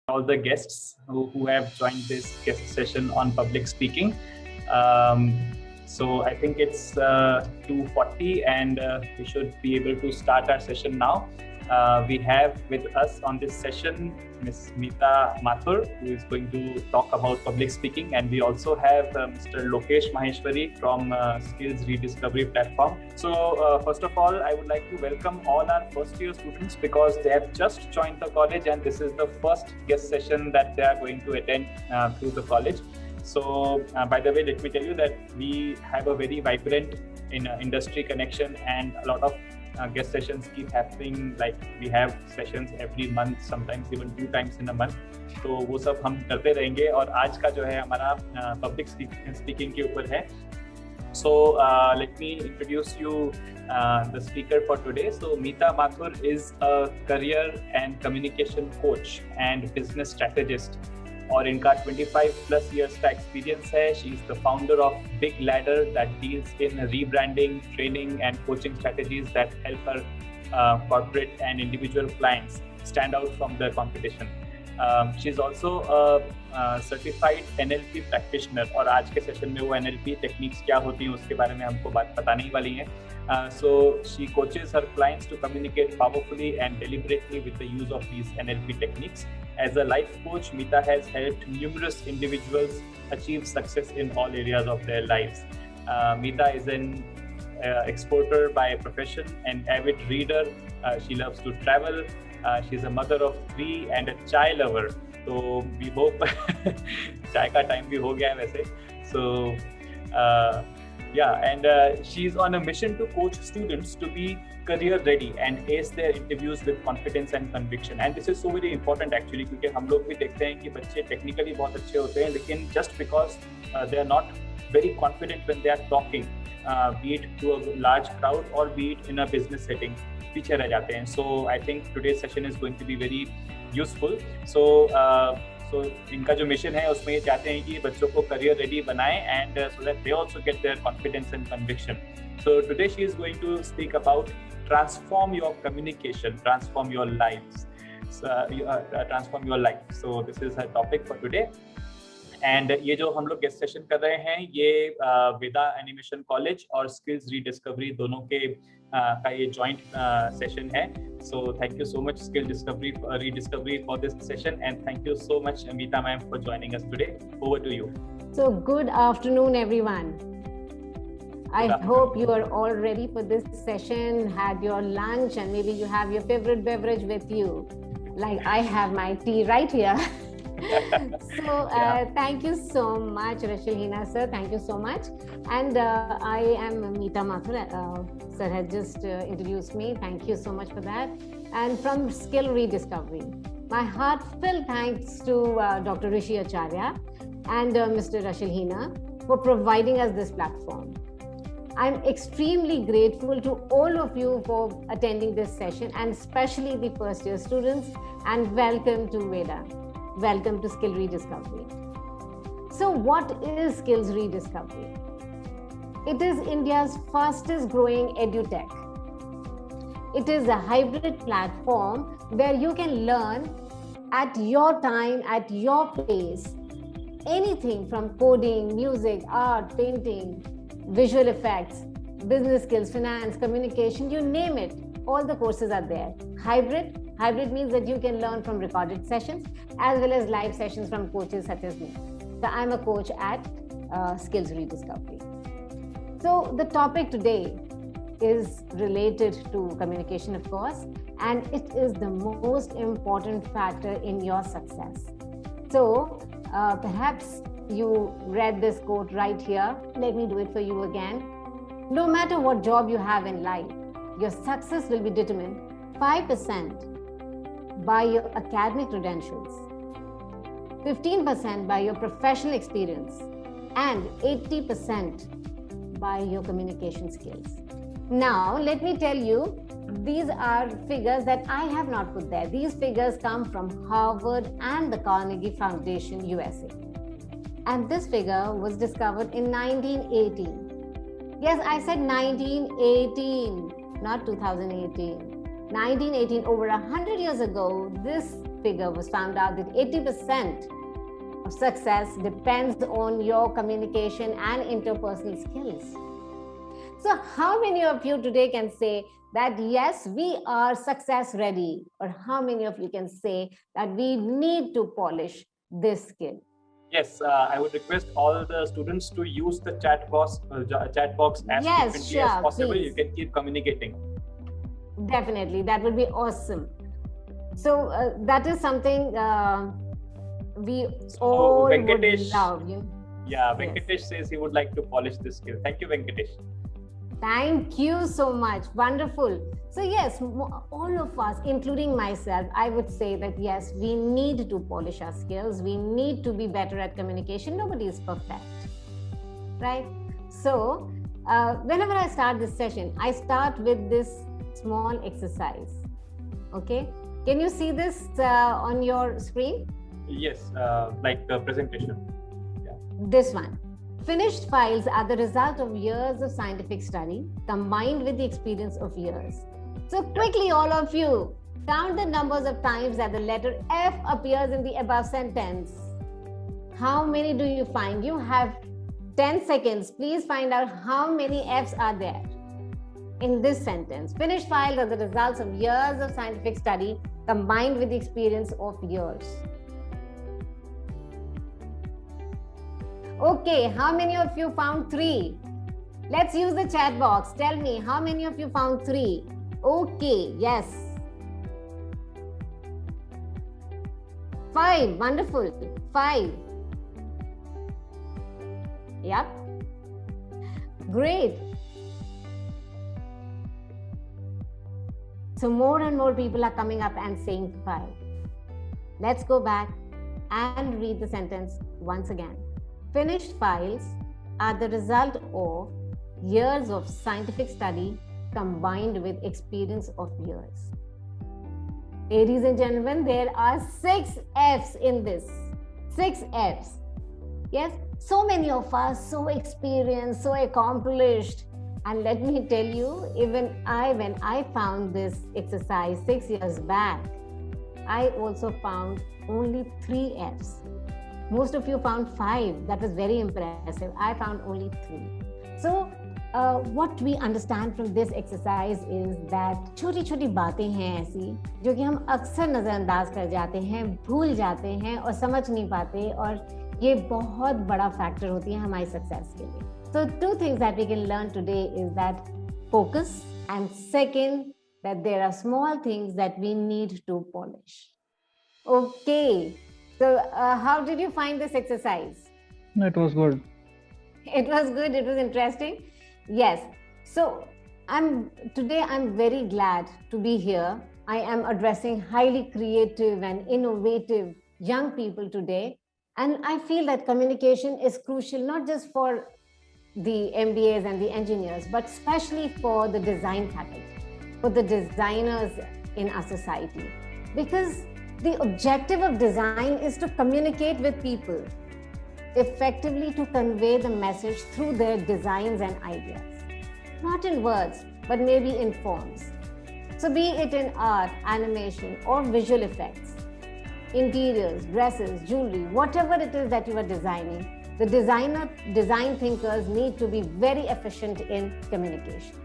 all the guests who have joined this guest session on public speaking. Um, so I think it's 2:40 and we should be able to start our session now. We have with us on this session Ms. Meeta Mathur, who is going to talk about public speaking, and we also have Mr. Lokesh Maheshwari from Skills Rediscovery platform. So first of all, I would like to welcome all our first year students because they have just joined the college and this is the first guest session that they are going to attend through the college. So by the way, let me tell you that we have a very vibrant industry connection and a lot of guest sessions keep happening. Like we have sessions every month, sometimes even 2 times in a month. तो वो सब हम करते रहेंगे और आज का जो है हमारा public speaking के ऊपर है. So let me introduce you the speaker for today. So Meeta Mathur is a career and communication coach and business strategist. और इनका 25+ years का experience है. She is the founder of Big Ladder that deals in rebranding, training and coaching strategies that help her corporate and individual clients stand out from the competition. She is also a certified NLP practitioner और आज के session में वो NLP techniques क्या होती हैं उसके बारे में हमको बात बताने ही वाली हैं. So she coaches her clients to communicate powerfully and deliberately with the use of these NLP techniques. As a life coach, Meeta has helped numerous individuals achieve success in all areas of their lives. Meeta is an exporter by profession, an avid reader. She loves to travel. She's a mother of 3 and a chai lover. So we hope chai ka time bhi ho gaya hai वैसे. So yeah, and she's on a mission to coach students to be career ready and ace their interviews with confidence and conviction. And this is so very important actually क्योंकि हम लोग भी देखते हैं कि बच्चे technically बहुत अच्छे होते हैं लेकिन just because they are not very confident when they are talking, be it to a large crowd or be it in a business setting, पीछे रह जाते हैं. So I think today's session is going to be very useful. So इनका जो mission है उसमें ये चाहते हैं कि बच्चों को करियर रेडी बनाएं and so that they also get their confidence and conviction. So today she is going to speak about transform your communication, transform your lives. So transform your life. So this is her topic for today. And ये जो हम लोग guest session कर रहे हैं ये Veda animation college और skills rediscovery दोनों के का ये जॉइंट सेशन है. So thank you so much skill rediscovery for this session and thank you so much Meeta ma'am for joining us today. Over to you. So good afternoon everyone. I hope you are all ready for this session, had your lunch and maybe you have your favorite beverage with you. Like I have my tea right here. So thank you so much Rachel Hina sir, thank you so much. And I am Meeta Mathur, sir had just introduced me, thank you so much for that. And from Skill Rediscovery, my heartfelt thanks to Dr. Rishi Acharya and Mr. Rachel Hina for providing us this platform. I'm extremely grateful to all of you for attending this session and especially the first year students, and welcome to Veda. Welcome to Skill Rediscovery. So what is Skills Rediscovery? It is India's fastest growing edutech. It is a hybrid platform where you can learn at your time, at your pace, anything from coding, music, art, painting, visual effects, business skills, finance, communication, you name it. All the courses are there. Hybrid means that you can learn from recorded sessions as well as live sessions from coaches such as me. So I'm a coach at Skills Rediscovery. So the topic today is related to communication, of course, and it is the most important factor in your success. So perhaps you read this quote right here. Let me do it for you again. No matter what job you have in life, your success will be determined 5% by your academic credentials, 15% by your professional experience, and 80% by your communication skills. Now, let me tell you, these are figures that I have not put there. These figures come from Harvard and the Carnegie Foundation, USA. And this figure was discovered in 1918. Yes, I said 1918, not 2018. 1918, over 100 years ago, this figure was found out that 80% of success depends on your communication and interpersonal skills. So how many of you today can say that, yes, we are success ready? Or how many of you can say that we need to polish this skill? Yes, I would request all the students to use the chat box as frequently as possible. Please. You can keep communicating. Definitely, that would be awesome. So that is something we all Venkatesh, would love. Yeah, Venkatesh says he would like to polish this skill. Thank you, Venkatesh. Thank you so much. Wonderful. So yes, all of us, including myself, I would say that yes, we need to polish our skills. We need to be better at communication. Nobody is perfect, right? So whenever I start this session, I start with this small exercise. Okay, can you see this on your screen? Yes, like the presentation. Yeah. This one. Finished files are the result of years of scientific study combined with the experience of years. So quickly, all of you, count the numbers of times that the letter F appears in the above sentence. How many do you find? You have 10 seconds. Please find out how many F's are there in this sentence. Finished files are the results of years of scientific study combined with the experience of years. Okay, how many of you found 3? Let's use the chat box. Tell me, how many of you found 3? Okay, yes. 5, wonderful. 5. Yep. Great. So more and more people are coming up and saying 5. Let's go back and read the sentence once again. Finished files are the result of years of scientific study combined with experience of years. Ladies and gentlemen, there are 6 F's in this. 6 F's. Yes, so many of us, so experienced, so accomplished. And let me tell you, even when I found this exercise 6 years back, I also found only 3 F's. Most of you found 5. That was very impressive. I found only 3. So what we understand from this exercise is that छोटी-छोटी बातें हैं ऐसी जो कि हम अक्सर नजरअंदाज कर जाते हैं, भूल जाते हैं और समझ नहीं पाते, और ये बहुत बड़ा फैक्टर होती है हमारी सक्सेस के लिए. So 2 things that we can learn today is that focus, and second, that there are small things that we need to polish. Okay. So, how did you find this exercise? It was good. It was good. It was interesting. Yes. So, today I'm very glad to be here. I am addressing highly creative and innovative young people today. And I feel that communication is crucial, not just for the MBAs and the engineers, but especially for the design faculty, for the designers in our society. Because the objective of design is to communicate with people effectively, to convey the message through their designs and ideas. Not in words, but maybe in forms. So be it in art, animation, or visual effects, interiors, dresses, jewelry, whatever it is that you are designing, the design thinkers need to be very efficient in communication.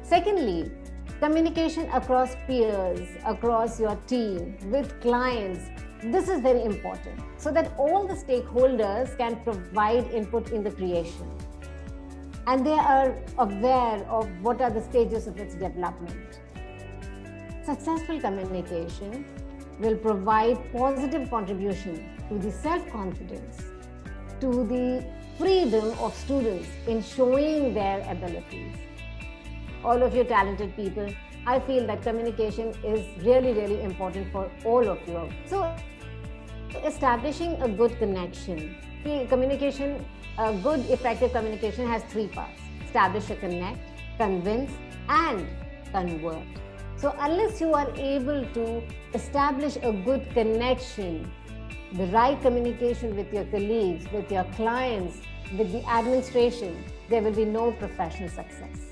Secondly, communication across peers, across your team, with clients. This is very important so that all the stakeholders can provide input in the creation. And they are aware of what are the stages of its development. Successful communication will provide positive contribution to the self-confidence, to the freedom of students in showing their abilities. All of you talented people, I feel that communication is really, really important for all of you. So, establishing a good connection. Communication, a good, effective communication has 3 parts. Establish a connect, convince, and convert. So, unless you are able to establish a good connection, the right communication with your colleagues, with your clients, with the administration, there will be no professional success.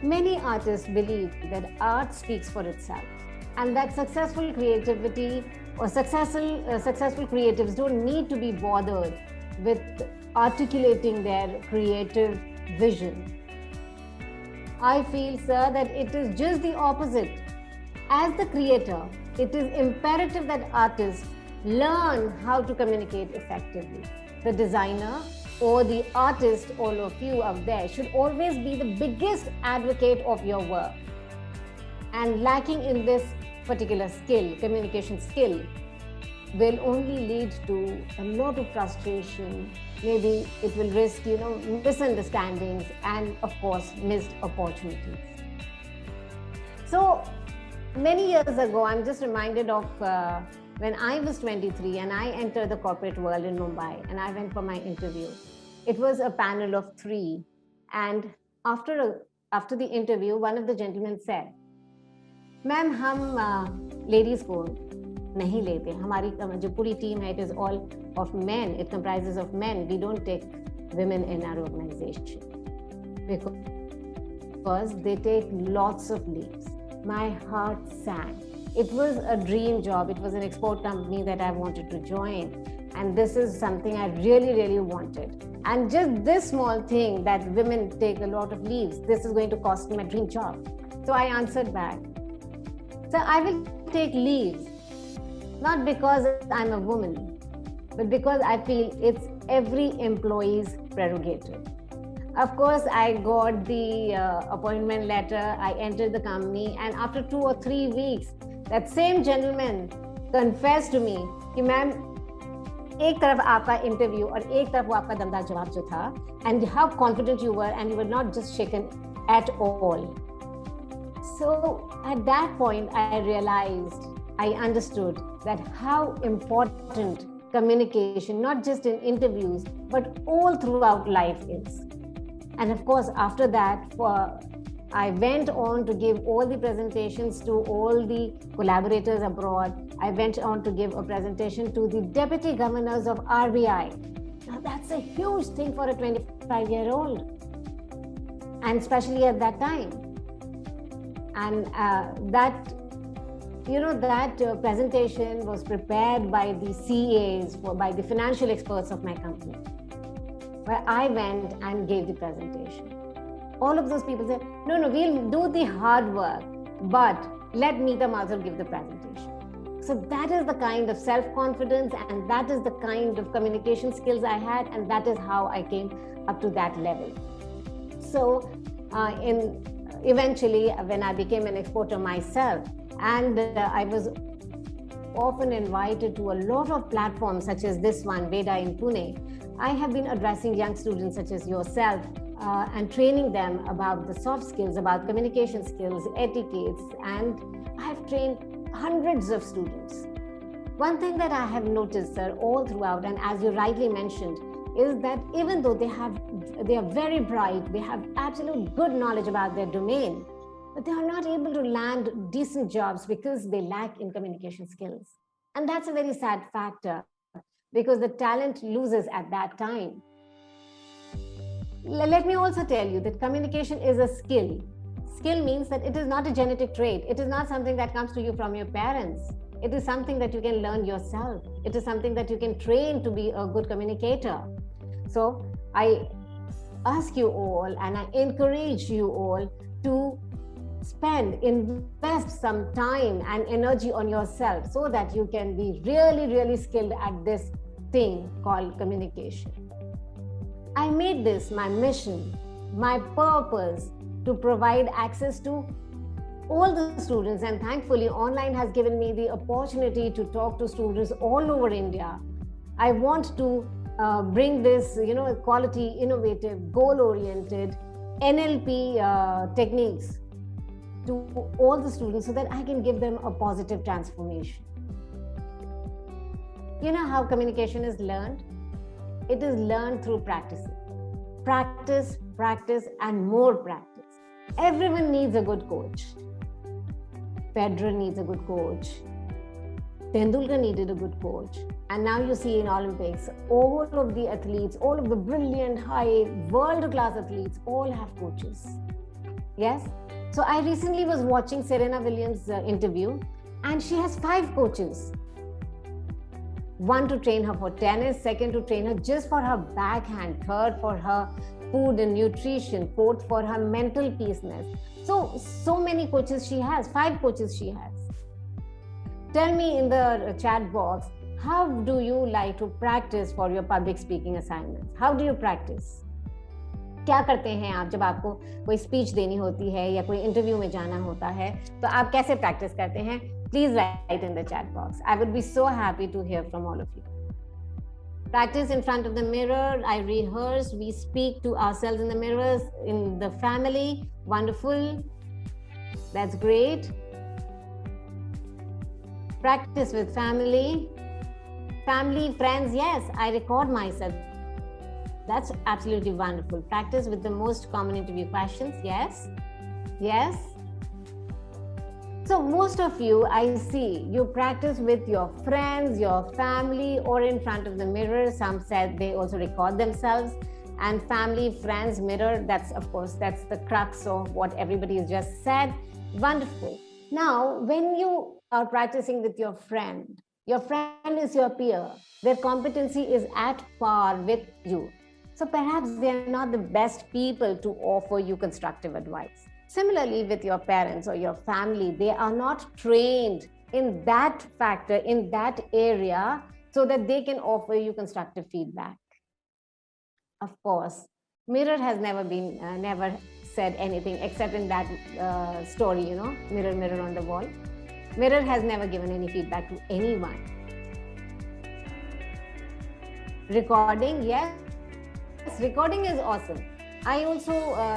Many artists believe that art speaks for itself. and that successful creativity or successful creatives don't need to be bothered with articulating their creative vision. I feel, sir, that it is just the opposite. As the creator, it is imperative that artists learn how to communicate effectively. The designer or the artist, all of you out there, should always be the biggest advocate of your work. And lacking in this particular skill, communication skill, will only lead to a lot of frustration. Maybe it will risk, misunderstandings and, of course, missed opportunities. So many years ago, I'm just reminded of when I was 23 and I entered the corporate world in Mumbai and I went for my interview. It was a panel of 3. And after the interview, one of the gentlemen said, "Ma'am, hum ladies ko nahi lete. Hamari jo puri team hai, it is all of men. It comprises of men. We don't take women in our organization because they take lots of leaves." My heart sank. It was a dream job. It was an export company that I wanted to join. And this is something I really, really wanted. And just this small thing that women take a lot of leaves, this is going to cost me my dream job. So I answered back, "So I will take leaves, not because I'm a woman, but because I feel it's every employee's prerogative." Of course, I got the appointment letter. I entered the company, and after 2 or 3 weeks, that same gentleman confessed to me कि ma'am एक तरफ आपका interview और एक तरफ वो आपका दमदार जवाब जो था, and how confident you were, and you were not just shaken at all. So at that point, I realized, I understood that how important communication, not just in interviews, but all throughout life is. And of course, after that, I went on to give all the presentations to all the collaborators abroad. I went on to give a presentation to the deputy governors of RBI. Now, that's a huge thing for a 25-year-old, and especially at that time. And that presentation was prepared by the CAs, by the financial experts of my company, where I went and gave the presentation. All of those people said, no, we'll do the hard work, but let Meeta Mathur give the presentation. So that is the kind of self-confidence, and that is the kind of communication skills I had, and that is how I came up to that level. So eventually, when I became an exporter myself, and I was often invited to a lot of platforms such as this one, Veda in Pune, I have been addressing young students such as yourself and training them about the soft skills, about communication skills, etiquettes, and I have trained hundreds of students. One thing that I have noticed, sir, all throughout, and as you rightly mentioned, is that even though they are very bright, they have absolute good knowledge about their domain, but they are not able to land decent jobs because they lack in communication skills. And that's a very sad factor, because the talent loses at that time. Let me also tell you that communication is a skill. Skill means that it is not a genetic trait. It is not something that comes to you from your parents. It is something that you can learn yourself. It is something that you can train to be a good communicator. So I ask you all, and I encourage you all to invest some time and energy on yourself so that you can be really, really skilled at this thing called communication. I made this my mission, my purpose, to provide access to all the students, and thankfully online has given me the opportunity to talk to students all over India. I want to bring this, quality, innovative, goal-oriented NLP techniques to all the students so that I can give them a positive transformation. You know how communication is learned? It is learned through practice. Practice, practice, and more practice. Everyone needs a good coach. Federer needs a good coach. Tendulkar needed a good coach. And now you see in Olympics, all of the athletes, all of the brilliant, high, world-class athletes, all have coaches. Yes? So I recently was watching Serena Williams' interview, And she has 5 coaches. One to train her for tennis, second to train her just for her backhand, third for her food and nutrition, fourth for her mental peaceness. So many coaches she has, 5 coaches she has. Tell me in the chat box, how do you like to practice for your public speaking assignments? How do you practice? क्या करते हैं आप जब आपको कोई speech देनी होती है या कोई इंटरव्यू में जाना होता है, तो आप कैसे प्रैक्टिस करते हैं? Please write in the chat box. I would be so happy to hear from all of you. Practice in front of the mirror. I rehearse. We speak to ourselves in the mirrors, in the family. Wonderful. That's great. Practice with family. Family, friends. Yes, I record myself. That's absolutely wonderful. Practice with the most common interview questions. Yes. Yes. So most of you, I see, you practice with your friends, your family, or in front of the mirror. Some said they also record themselves. And family, friends, mirror, that's the crux of what everybody has just said. Wonderful. Now, when you are practicing with your friend is your peer. Their competency is at par with you. So perhaps they are not the best people to offer you constructive advice. Similarly, with your parents or your family, they are not trained in that factor, in that area, so that they can offer you constructive feedback. Of course, mirror has never said anything except in that story, mirror, mirror on the wall. Mirror has never given any feedback to anyone. Recording, yes, recording is awesome. I also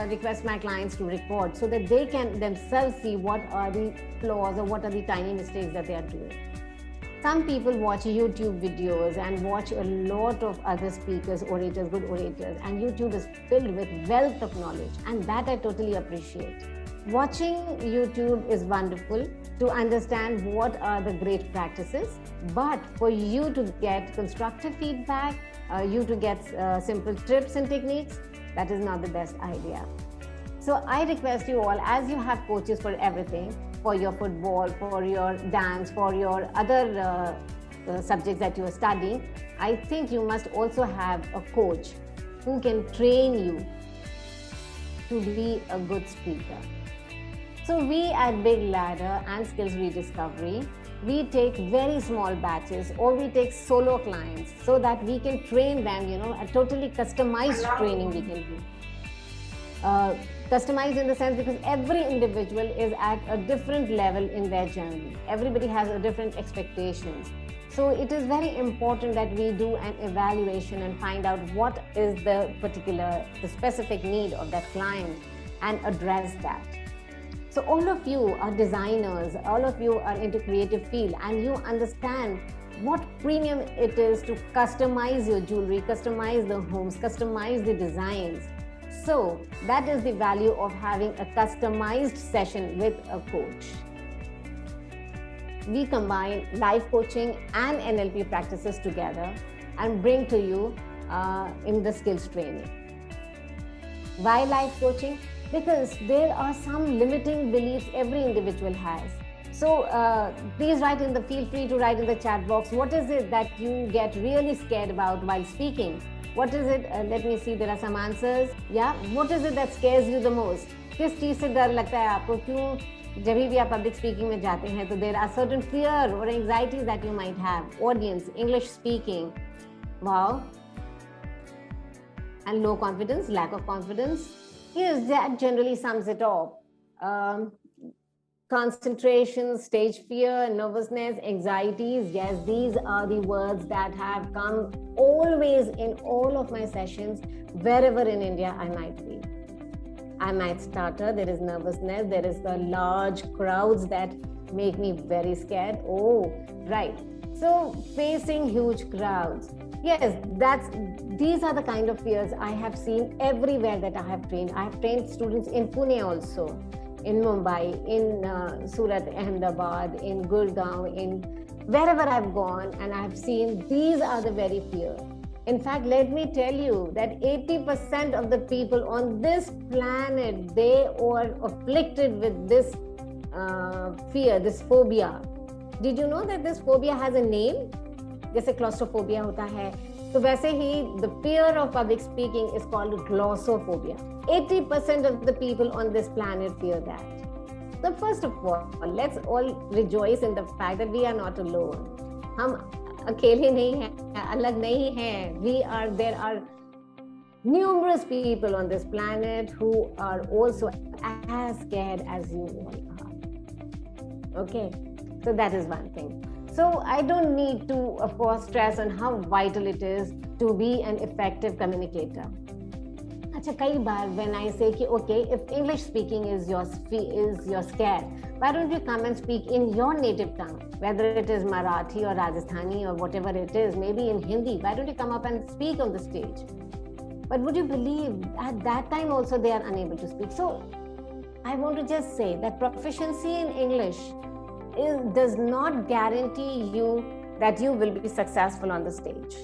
request my clients to record so that they can themselves see what are the flaws or what are the tiny mistakes that they are doing. Some people watch YouTube videos and watch a lot of other speakers, orators, good orators, and YouTube is filled with wealth of knowledge, and that I totally appreciate. Watching YouTube is wonderful to understand what are the great practices, but for you to get constructive feedback, you to get simple tips and techniques, that is not the best idea. So I request you all, as you have coaches for everything, for your football, for your dance, for your other subjects that you are studying, I think you must also have a coach who can train you to be a good speaker. So we at Big Ladder and Skills Rediscovery, we take very small batches or we take solo clients so that we can train them, a totally customized training we can do. Customized in the sense because every individual is at a different level in their journey. Everybody has a different expectations. So it is very important that we do an evaluation and find out what is the specific need of that client and address that. So all of you are designers, all of you are into creative field, and you understand what premium it is to customize your jewelry, customize the homes, customize the designs. So that is the value of having a customized session with a coach. We combine life coaching and NLP practices together and bring to you in the skills training. Why life coaching? Because there are some limiting beliefs every individual has. So please feel free to write in the chat box, what is it that you get really scared about while speaking? What is it? Let me see, there are some answers. Yeah, what is it that scares you the most? किस चीज से डर लगता है आपको? क्यों जब भी आप public speaking में जाते हैं तो there are certain fear or anxieties that you might have. Audience, English speaking. Wow. And low confidence, lack of confidence. Yes, that generally sums it up. Concentration, stage fear, nervousness, anxieties. Yes, these are the words that have come always in all of my sessions, wherever in India I might be. I might stutter, there is nervousness, there is the large crowds that make me very scared. Oh, right. So facing huge crowds. Yes, these are the kind of fears I have seen everywhere that I have trained. I have trained students in Pune also, in Mumbai, in Surat, Ahmedabad, in Gurgaon, in wherever I've gone, and I've seen these are the very fears. In fact, let me tell you that 80% of the people on this planet, they are afflicted with this fear, this phobia. Did you know that this phobia has a name? जैसे claustrophobia होता है, तो वैसे ही the fear of public speaking is called glossophobia. 80% of the people on this planet fear that. So first of all, let's all rejoice in the fact that we are not alone. हम अकेले नहीं हैं, अलग नहीं हैं. There are numerous people on this planet who are also as scared as you all are. Okay, so that is one thing. So I don't need to, of course, stress on how vital it is to be an effective communicator. Acha, kai baar when I say ki, okay, if English speaking is your scare, why don't you come and speak in your native tongue, whether it is Marathi or Rajasthani or whatever it is, maybe in Hindi. Why don't you come up and speak on the stage? But would you believe at that time also they are unable to speak? So I want to just say that proficiency in English does not guarantee you that you will be successful on the stage.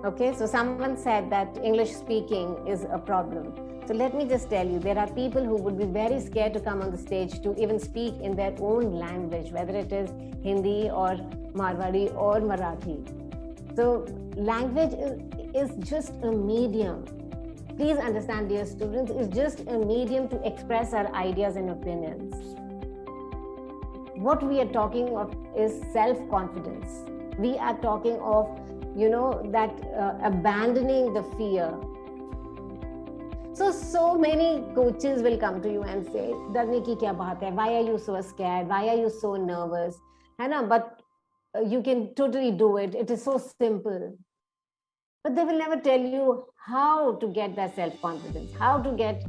Okay, so someone said that English speaking is a problem. So let me just tell you, there are people who would be very scared to come on the stage to even speak in their own language, whether it is Hindi or Marwari or Marathi. So language is just a medium. Please understand, dear students, it's just a medium to express our ideas and opinions. What we are talking of is self-confidence. We are talking of, that abandoning the fear. So many coaches will come to you and say, "Darne ki kya baat hai? Why are you so scared? Why are you so nervous?" But you can totally do it. It is so simple. But they will never tell you how to get that self-confidence, how to get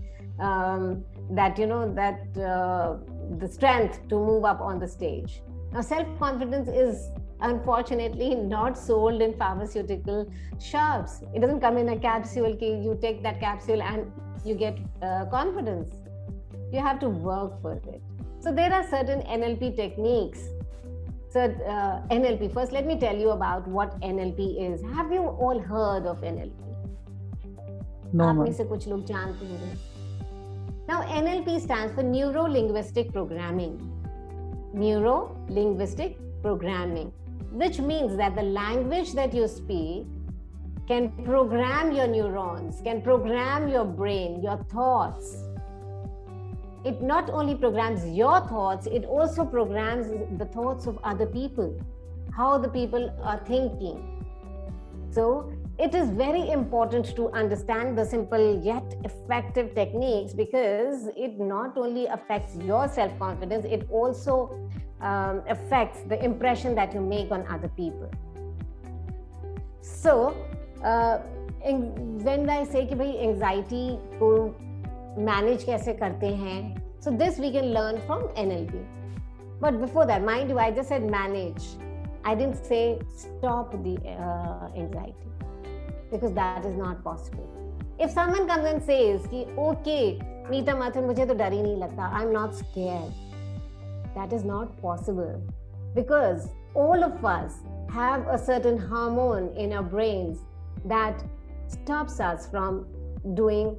the strength to move up on the stage. Now, self-confidence is unfortunately not sold in pharmaceutical shops. It doesn't come in a capsule. You take that capsule and you get confidence. You have to work for it. So there are certain NLP techniques. So NLP, first let me tell you about what NLP is. Have you all heard of NLP? No, आप में से कुछ लोग जानते होंगे. Now NLP stands for Neuro-Linguistic Programming. Neuro-Linguistic Programming, which means that the language that you speak can program your neurons, can program your brain, your thoughts. It not only programs your thoughts, it also programs the thoughts of other people, how the people are thinking. So it is very important to understand the simple yet effective techniques, because it not only affects your self-confidence, it also affects the impression that you make on other people. So when I say कि भाई anxiety को manage कैसे करते हैं, so this we can learn from NLP. But before that, mind you, I just said manage. I didn't say stop the anxiety, because that is not possible. If someone comes and says कि okay, Meeta Mathur, मुझे तो डर ही नहीं लगता, I'm not scared. That is not possible, because all of us have a certain hormone in our brains that stops us from doing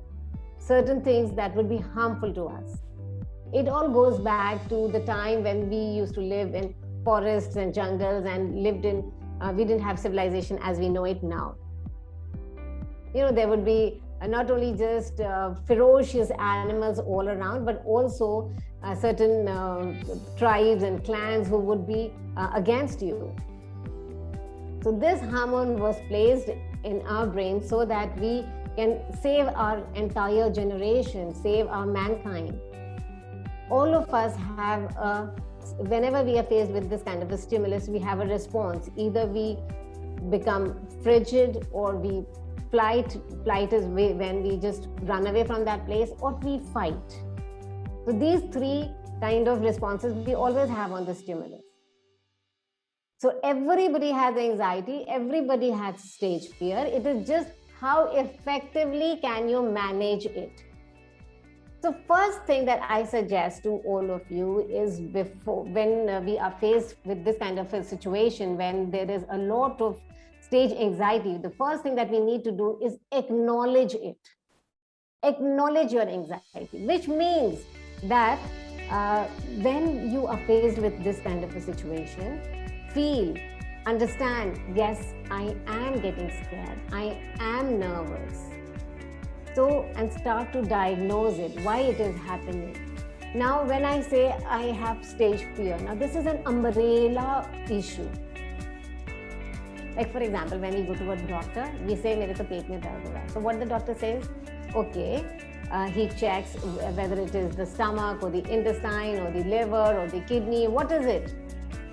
certain things that would be harmful to us. It all goes back to the time when we used to live in forests and jungles and lived in, we didn't have civilization as we know it now. There would be not only just ferocious animals all around, but also certain tribes and clans who would be against you. So this hormone was placed in our brain so that we can save our entire generation, save our mankind. All of us have whenever we are faced with this kind of a stimulus, we have a response. Either we become frigid, or we flight is when we just run away from that place, or we fight. So these three kind of responses we always have on the stimulus. So everybody has anxiety, everybody has stage fear. It is just how effectively can you manage it. So first thing that I suggest to all of you is, when we are faced with this kind of a situation, when there is a lot of stage anxiety, the first thing that we need to do is acknowledge it. Acknowledge your anxiety, which means that when you are faced with this kind of a situation, feel, understand, yes, I am getting scared, I am nervous. So, and start to diagnose it, why it is happening. Now, when I say I have stage fear, now this is an umbrella issue. Like for example, when we go to a doctor, we say, "Mere to pet mein dard ho raha hai." So what the doctor says, okay, he checks whether it is the stomach or the intestine or the liver or the kidney, what is it?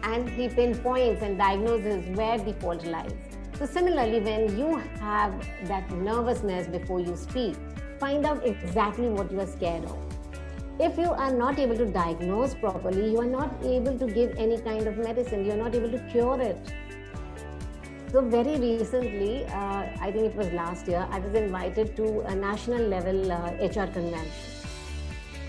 And he pinpoints and diagnoses where the fault lies. So similarly, when you have that nervousness before you speak, find out exactly what you are scared of. If you are not able to diagnose properly, you are not able to give any kind of medicine, you are not able to cure it. So very recently, I think it was last year, I was invited to a national level HR convention.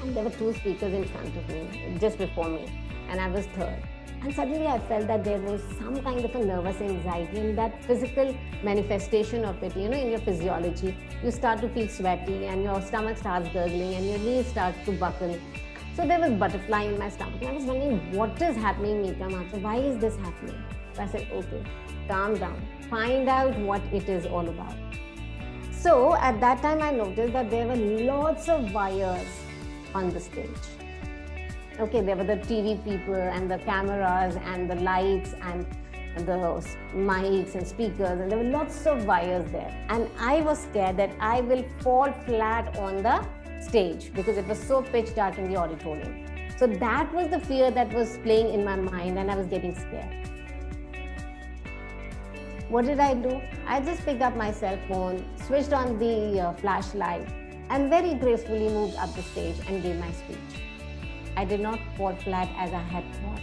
And there were two speakers in front of me, just before me, and I was third. And suddenly I felt that there was some kind of a nervous anxiety, and that physical manifestation of it, in your physiology, you start to feel sweaty and your stomach starts gurgling and your knees start to buckle. So there was butterfly in my stomach. And I was wondering, what is happening, Meeka Mathur? Why is this happening? So I said, okay, calm down, find out what it is all about. So at that time, I noticed that there were lots of wires on the stage. Okay, there were the TV people and the cameras and the lights and the mics and speakers, and there were lots of wires there. And I was scared that I will fall flat on the stage because it was so pitch dark in the auditorium. So that was the fear that was playing in my mind, and I was getting scared. What did I do? I just picked up my cell phone, switched on the flashlight, and very gracefully moved up the stage and gave my speech. I did not fall flat as I had thought.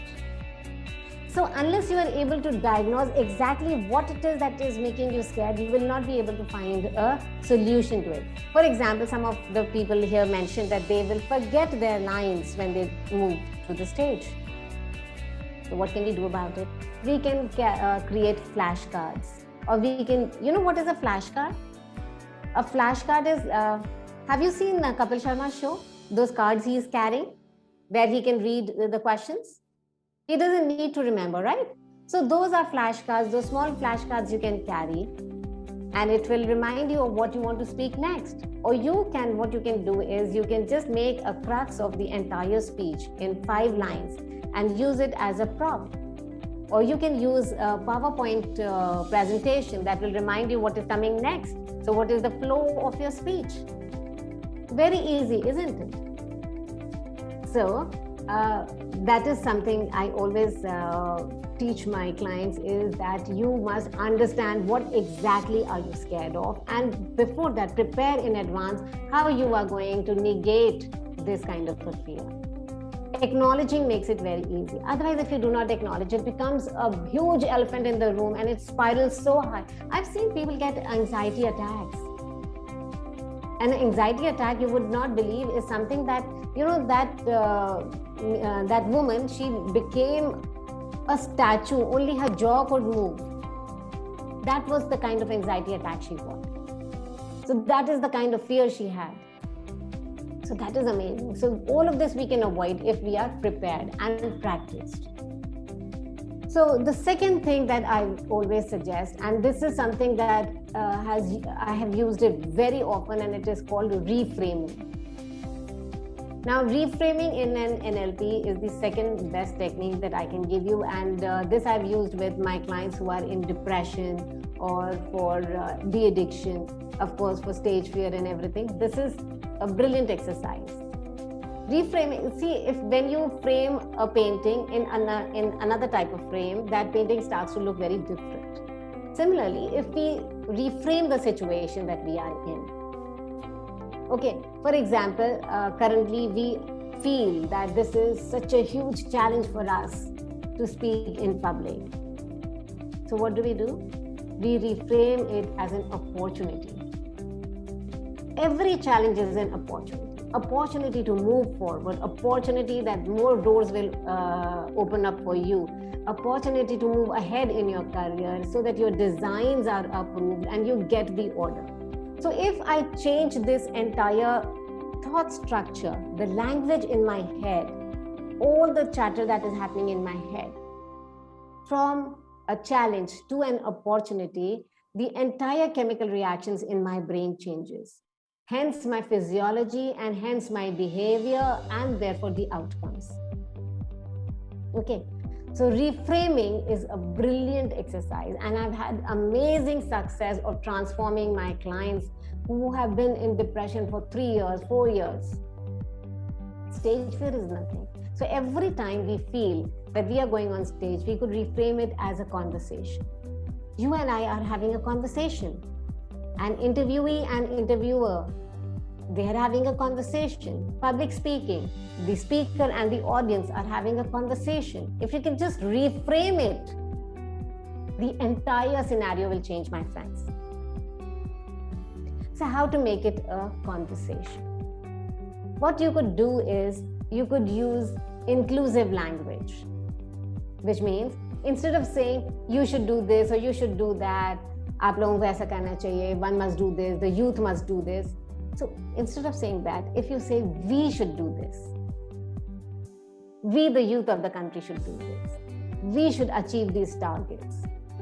So unless you are able to diagnose exactly what it is that is making you scared, you will not be able to find a solution to it. For example, some of the people here mentioned that they will forget their lines when they move to the stage. So what can we do about it? We can create flashcards, or we can, what is a flashcard? A flashcard is, have you seen Kapil Sharma's show? Those cards he is carrying, where he can read the questions? He doesn't need to remember, right? So those are flashcards, those small flashcards you can carry, and it will remind you of what you want to speak next. Or what you can do is you can just make a crux of the entire speech in 5 lines and use it as a prop. Or you can use a PowerPoint presentation that will remind you what is coming next. So what is the flow of your speech? Very easy, isn't it? So that is something I always teach my clients, is that you must understand what exactly are you scared of, and before that prepare in advance how you are going to negate this kind of a fear. Acknowledging makes it very easy. Otherwise, if you do not acknowledge, it becomes a huge elephant in the room and it spirals so high. I've seen people get anxiety attacks. An anxiety attack, you would not believe, is something that, that woman, she became a statue, only her jaw could move. That was the kind of anxiety attack she got. So that is the kind of fear she had. So that is amazing. So all of this we can avoid if we are prepared and practiced. So the second thing that I always suggest, and this is something that I have used it very often, and it is called reframing. Now, reframing in an NLP is the second best technique that I can give you, and this I've used with my clients who are in depression or for de-addiction, of course, for stage fear and everything. This is a brilliant exercise. Reframing, see, when you frame a painting in another type of frame, that painting starts to look very different. Similarly, if we reframe the situation that we are in. Okay, for example, currently we feel that this is such a huge challenge for us to speak in public. So what do? We reframe it as an opportunity. Every challenge is an opportunity to move forward, opportunity that more doors will open up for you, opportunity to move ahead in your career so that your designs are approved and you get the order. So if I change this entire thought structure, the language in my head, all the chatter that is happening in my head. From a challenge to an opportunity, the entire chemical reactions in my brain changes. Hence my physiology and hence my behavior and therefore the outcomes. Okay, so reframing is a brilliant exercise, and I've had amazing success of transforming my clients who have been in depression for 3 years, 4 years. Stage fear is nothing. So every time we feel that we are going on stage, we could reframe it as a conversation. You and I are having a conversation. An interviewee and interviewer, they're having a conversation. Public speaking, the speaker and the audience are having a conversation. If you can just reframe it, the entire scenario will change, my friends. So how to make it a conversation? What you could do is you could use inclusive language, which means instead of saying you should do this or you should do that, आप लोगों को ऐसा करना चाहिए, one must do this, the youth must do this. So instead of saying that, if you say we should do this, we the youth of the country should do this, we should achieve these targets,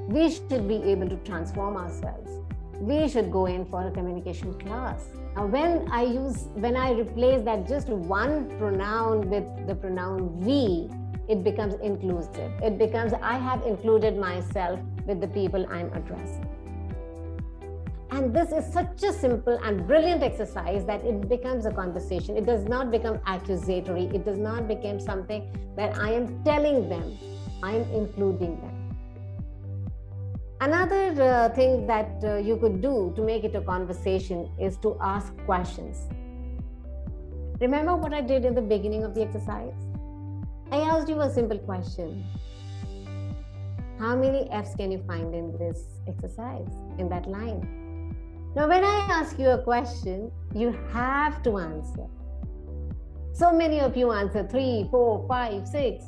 we should be able to transform ourselves, we should go in for a communication class. Now when I replace that just one pronoun with the pronoun we, it becomes inclusive. It becomes I have included myself with the people I'm addressing. And this is such a simple and brilliant exercise that it becomes a conversation. It does not become accusatory. It does not become something that I am telling them. I am including them. Another thing that you could do to make it a conversation is to ask questions. Remember what I did in the beginning of the exercise? I asked you a simple question. How many F's can you find in this exercise, in that line? Now, when I ask you a question, you have to answer. So many of you answer 3, 4, 5, 6.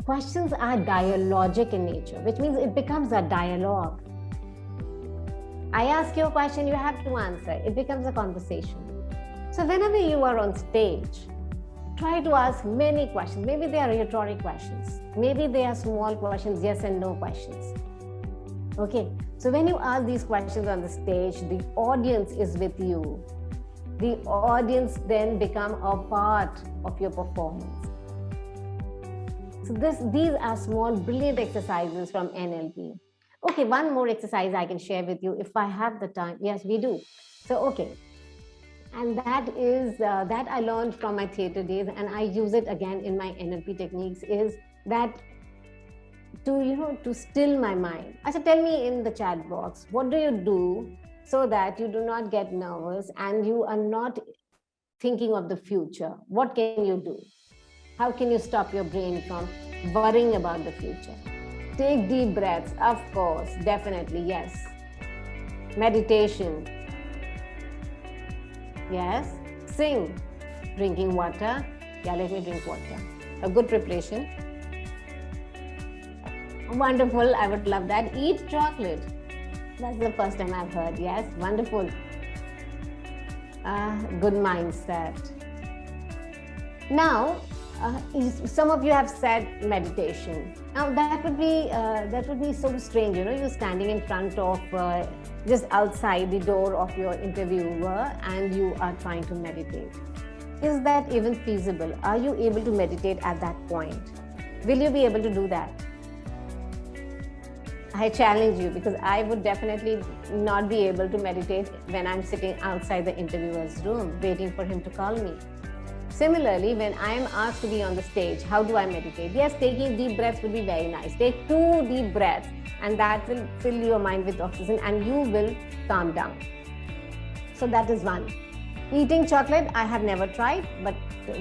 Questions are dialogic in nature, which means it becomes a dialogue. I ask you a question, you have to answer. It becomes a conversation. So whenever you are on stage, try to ask many questions. Maybe they are rhetoric questions. Maybe they are small questions, yes and no questions. Okay, so when you ask these questions on the stage, the audience is with you. The audience then become a part of your performance. So these are small, brilliant exercises from NLP. Okay, one more exercise I can share with you if I have the time. Yes, we do. So, okay. And that is, that I learned from my theater days, and I use it again in my NLP techniques, is that to still my mind. So tell me in the chat box, what do you do so that you do not get nervous and you are not thinking of the future? What can you do? How can you stop your brain from worrying about the future? Take deep breaths, of course, definitely, yes. Meditation, yes. Sing, drinking water. Yeah, let me drink water. A good preparation. Wonderful, I would love that. Eat chocolate. That's the first time I've heard, yes, wonderful. Good mindset. Now, some of you have said meditation. Now that would be so strange, you're standing in front of just outside the door of your interviewer and you are trying to meditate. Is that even feasible? Are you able to meditate at that point? Will you be able to do that? I challenge you, because I would definitely not be able to meditate when I'm sitting outside the interviewer's room waiting for him to call me. Similarly, when I'm asked to be on the stage, how do I meditate? Yes, taking deep breaths would be very nice. Take 2 deep breaths and that will fill your mind with oxygen and you will calm down. So that is one. Eating chocolate, I have never tried, but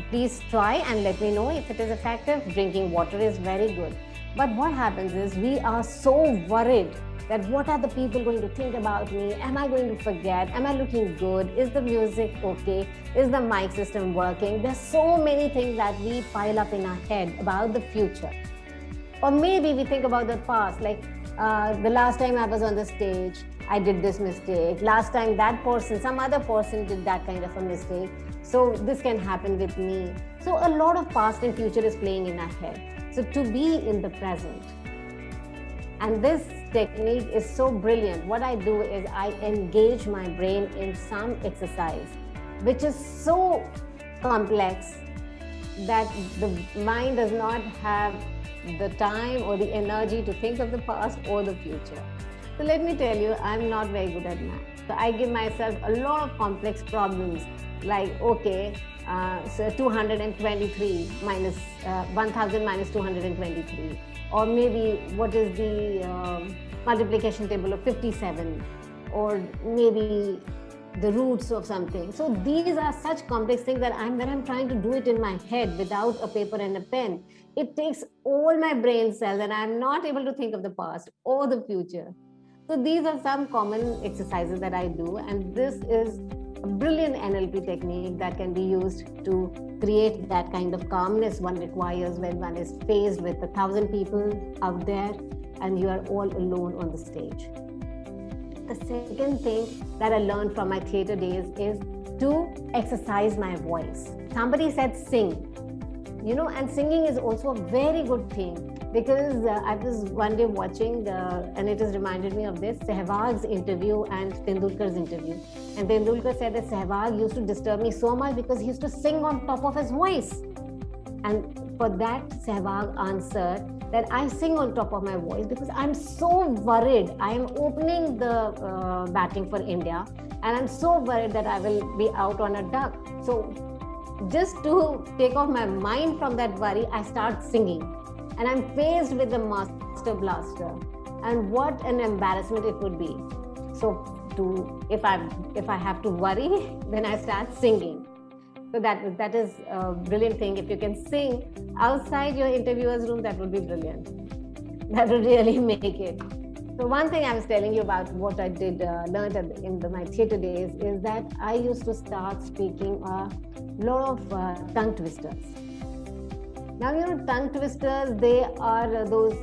please try and let me know if it is effective. Drinking water is very good. But what happens is we are so worried that what are the people going to think about me? Am I going to forget? Am I looking good? Is the music okay? Is the mic system working? There's so many things that we pile up in our head about the future. Or maybe we think about the past, like the last time I was on the stage, I did this mistake. Last time that person, some other person did that kind of a mistake. So this can happen with me. So a lot of past and future is playing in our head. So to be in the present. And this technique is so brilliant. What I do is I engage my brain in some exercise, which is so complex that the mind does not have the time or the energy to think of the past or the future. So let me tell you, I'm not very good at math. So I give myself a lot of complex problems like, okay, so 223 minus 1000 minus 223. Or maybe what is the multiplication table of 57, or maybe the roots of something. So these are such complex things that when I'm trying to do it in my head without a paper and a pen, it takes all my brain cells and I'm not able to think of the past or the future. So these are some common exercises that I do, and this is a brilliant NLP technique that can be used to create that kind of calmness one requires when one is faced with 1,000 people out there and you are all alone on the stage. The second thing that I learned from my theater days is to exercise my voice. Somebody said sing, and singing is also a very good thing, because I was one day watching, and it has reminded me of this, Sehwag's interview and Tendulkar's interview. And Tendulkar said that Sehwag used to disturb me so much because he used to sing on top of his voice. And for that, Sehwag answered that I sing on top of my voice because I'm so worried. I am opening the batting for India, and I'm so worried that I will be out on a duck. So just to take off my mind from that worry, I start singing. And I'm faced with the Master Blaster, and what an embarrassment it would be. So if I have to worry, then I start singing. So that is a brilliant thing. If you can sing outside your interviewer's room, that would be brilliant. That would really make it. So one thing I was telling you about what I did learned in my theater days is that I used to start speaking a lot of tongue twisters. Now, tongue twisters, they are those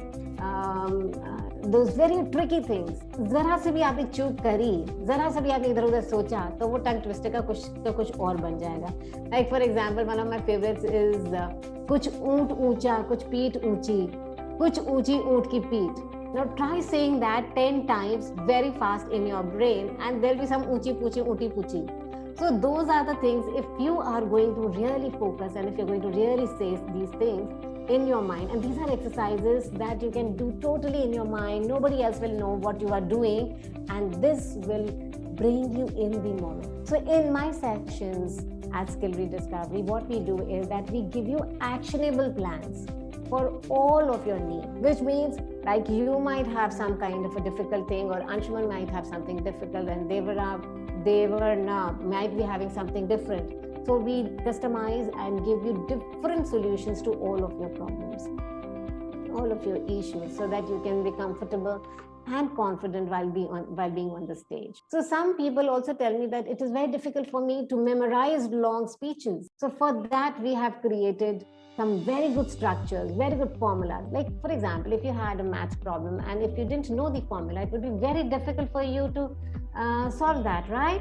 very tricky things. जरा से भी आपने चूक करी, जरा से भी आपने इधर उधर सोचा, तो वो tongue twister का कुछ और बन जाएगा. Like for example, one of my favorites is कुछ ऊंट ऊंचा, कुछ पीठ ऊंची, कुछ ऊंची ऊंट की पीठ. Now try saying that 10 times very fast in your brain, and there'll be some ऊंची पूची, ऊंटी पूची. So those are the things, if you are going to really focus and if you're going to really say these things in your mind, and these are exercises that you can do totally in your mind, nobody else will know what you are doing, and this will bring you in the moment. So in my sections at Skill Rediscovery, what we do is that we give you actionable plans for all of your needs, which means like you might have some kind of a difficult thing, or Anshuman might have something difficult, and Devarna might be having something different. So we customize and give you different solutions to all of your problems, all of your issues, so that you can be comfortable and confident while being on the stage. So some people also tell me that it is very difficult for me to memorize long speeches. So for that, we have created some very good structures, very good formulas. Like for example, if you had a math problem and if you didn't know the formula, it would be very difficult for you to solve that, right?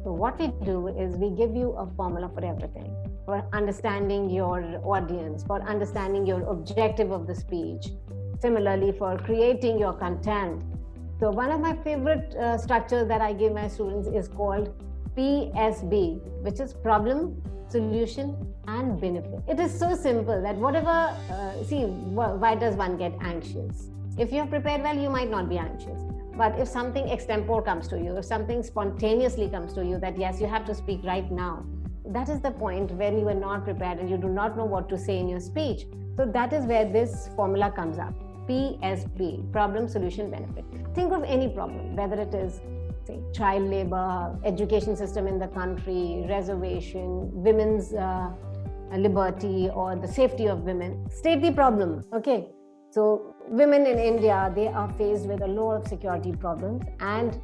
So what we do is we give you a formula for everything, for understanding your audience, for understanding your objective of the speech, similarly for creating your content. So one of my favorite structures that I give my students is called PSB, which is problem, solution, and benefit. It is so simple that whatever, why does one get anxious? If you have prepared well, you might not be anxious. But if something extempore comes to you, if something spontaneously comes to you that yes, you have to speak right now, that is the point when you are not prepared and you do not know what to say in your speech. So that is where this formula comes up. PSB, problem, solution, benefit. Think of any problem, whether it is say child labor, education system in the country, reservation, women's liberty, or the safety of women. State the problem, okay? So women in India, they are faced with a lot of security problems and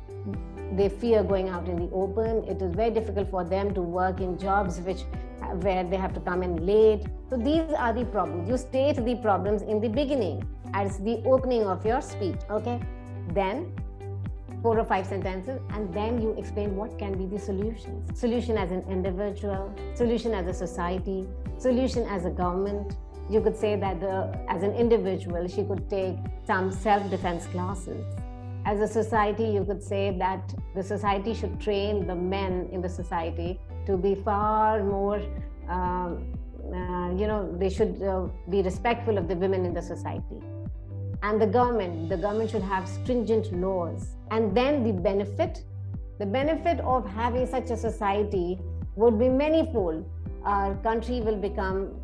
they fear going out in the open. It is very difficult for them to work in jobs where they have to come in late. So these are the problems. You state the problems in the beginning as the opening of your speech, okay? Then 4 or 5 sentences, and then you explain what can be the solutions. Solution as an individual, solution as a society, solution as a government. You could say that as an individual, she could take some self-defense classes. As a society, you could say that the society should train the men in the society to be far more, they should be respectful of the women in the society. And the government should have stringent laws. And then the benefit of having such a society would be manifold. Our country will become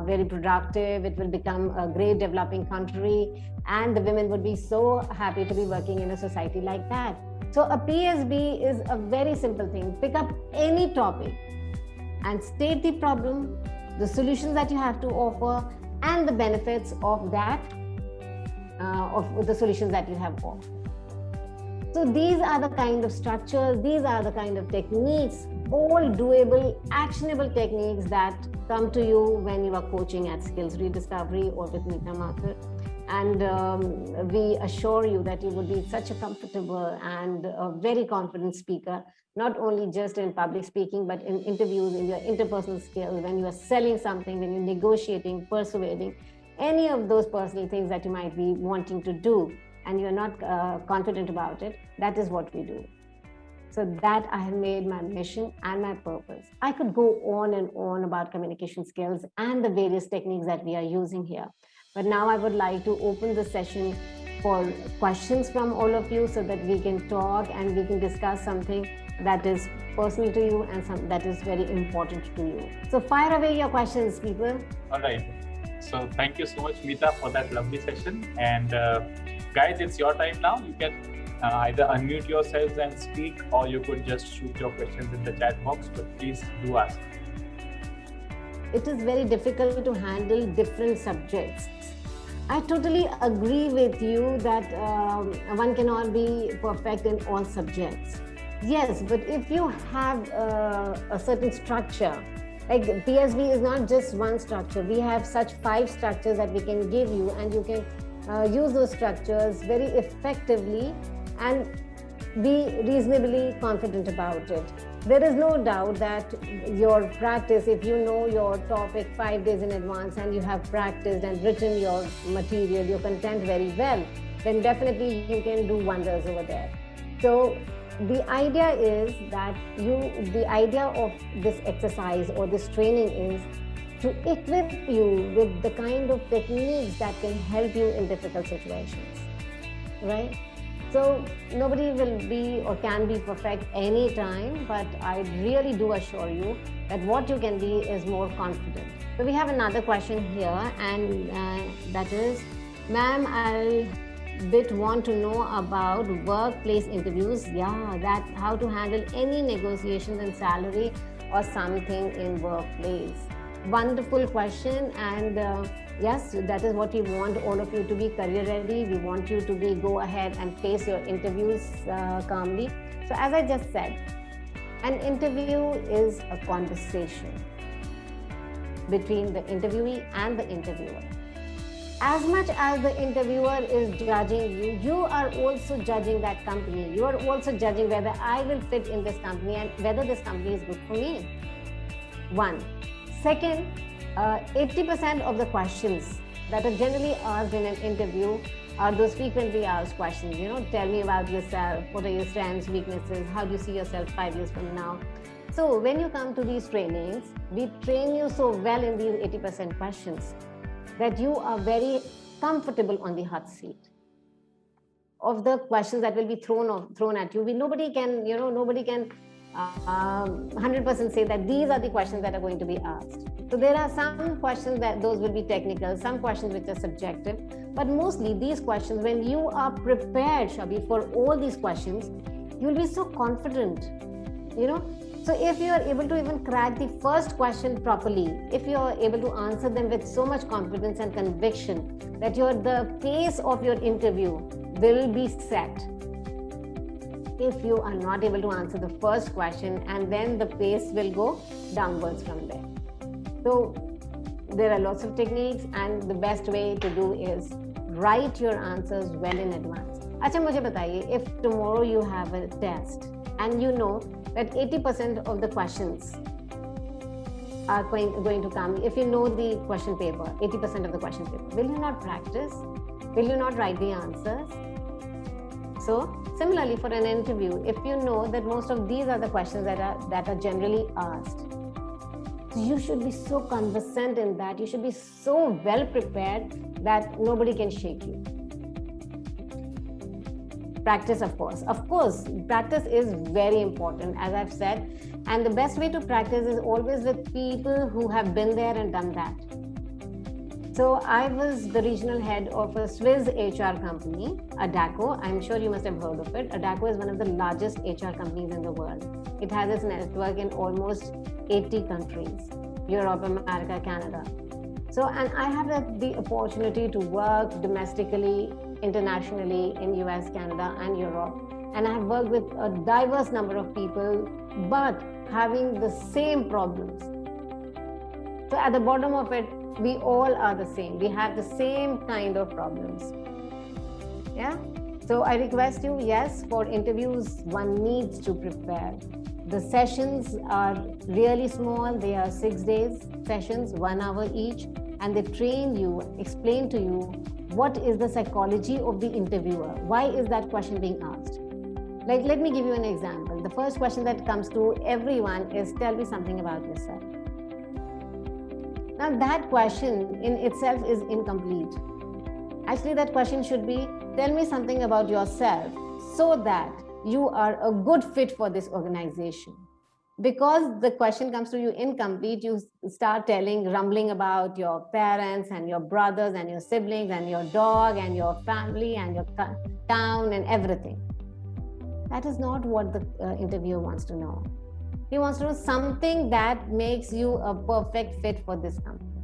very productive. It will become a great developing country. And the women would be so happy to be working in a society like that. So a PSB is a very simple thing. Pick up any topic and state the problem, the solutions that you have to offer, and the benefits of that, of the solutions that you have offered. So these are the kind of structures, these are the kind of techniques, all doable, actionable techniques that come to you when you are coaching at Skills Rediscovery or with Meeta Mathur. And we assure you that you would be such a comfortable and a very confident speaker, not only just in public speaking, but in interviews, in your interpersonal skills, when you are selling something, when you're negotiating, persuading, any of those personal things that you might be wanting to do and you're not confident about it, that is what we do. So that I have made my mission and my purpose. I could go on and on about communication skills and the various techniques that we are using here. But now I would like to open the session for questions from all of you so that we can talk and we can discuss something that is personal to you and something that is very important to you. So fire away your questions, people. All right. So thank you so much, Meeta, for that lovely session. And guys, it's your time now. You can either unmute yourselves and speak, or you could just shoot your questions in the chat box, but please do ask. It is very difficult to handle different subjects. I totally agree with you that one cannot be perfect in all subjects. Yes, but if you have a certain structure, like PSB is not just one structure. We have such 5 structures that we can give you, and you can use those structures very effectively and be reasonably confident about it. There is no doubt that your practice, if you know your topic 5 days in advance and you have practiced and written your material, your content very well, then definitely you can do wonders over there. So the idea is that the idea of this exercise or this training is to equip you with the kind of techniques that can help you in difficult situations, right? So nobody will be or can be perfect anytime, but I really do assure you that what you can be is more confident. So we have another question here, and that is, ma'am, I'll want to know about workplace interviews. Yeah, that how to handle any negotiations in salary or something in workplace. Wonderful question, and yes, that is what we want all of you to be career ready. We want you to go ahead and face your interviews calmly. So as I just said, an interview is a conversation between the interviewee and the interviewer. As much as the interviewer is judging you, you are also judging that company. You are also judging whether I will fit in this company and whether this company is good for me. One. Second, 80% of the questions that are generally asked in an interview are those frequently asked questions. You know, tell me about yourself. What are your strengths, weaknesses? How do you see yourself 5 years from now? So when you come to these trainings, we train you so well in these 80% questions that you are very comfortable on the hot seat of the questions that will be thrown at you. Nobody can 100% say that these are the questions that are going to be asked. So there are some questions that those will be technical, some questions which are subjective, but mostly these questions, when you are prepared, Shabi, for all these questions, you will be so confident, you know. So if you are able to even crack the first question properly, if you are able to answer them with so much confidence and conviction that the pace of your interview will be set. If you are not able to answer the first question, and then the pace will go downwards from there. So there are lots of techniques, and the best way to do is write your answers well in advance. अच्छा मुझे बताइए, if tomorrow you have a test and you know that 80% of the questions are going to come, if you know the question paper, 80% of the question paper, will you not practice? Will you not write the answers? So similarly for an interview, if you know that most of these are the questions that are generally asked, you should be so conversant in that, you should be so well prepared that nobody can shake you. Practice, of course, practice is very important, as I've said, and the best way to practice is always with people who have been there and done that. So I was the regional head of a Swiss HR company, Adecco. I'm sure you must have heard of it. Adecco is one of the largest HR companies in the world. It has its network in almost 80 countries, Europe, America, Canada. So, and I have the opportunity to work domestically, internationally in US, Canada, and Europe. And I have worked with a diverse number of people, but having the same problems. So at the bottom of it, we all are the same. We have the same kind of problems. Yeah. So I request you, yes, for interviews, one needs to prepare. The sessions are really small. They are 6 days sessions, 1 hour each. And they train you, explain to you what is the psychology of the interviewer. Why is that question being asked? Like, let me give you an example. The first question that comes to everyone is, tell me something about yourself. Now that question in itself is incomplete. Actually, that question should be, tell me something about yourself so that you are a good fit for this organization. Because the question comes to you incomplete, you start rumbling about your parents and your brothers and your siblings and your dog and your family and your town and everything. That is not what the interviewer wants to know. He wants to know something that makes you a perfect fit for this company.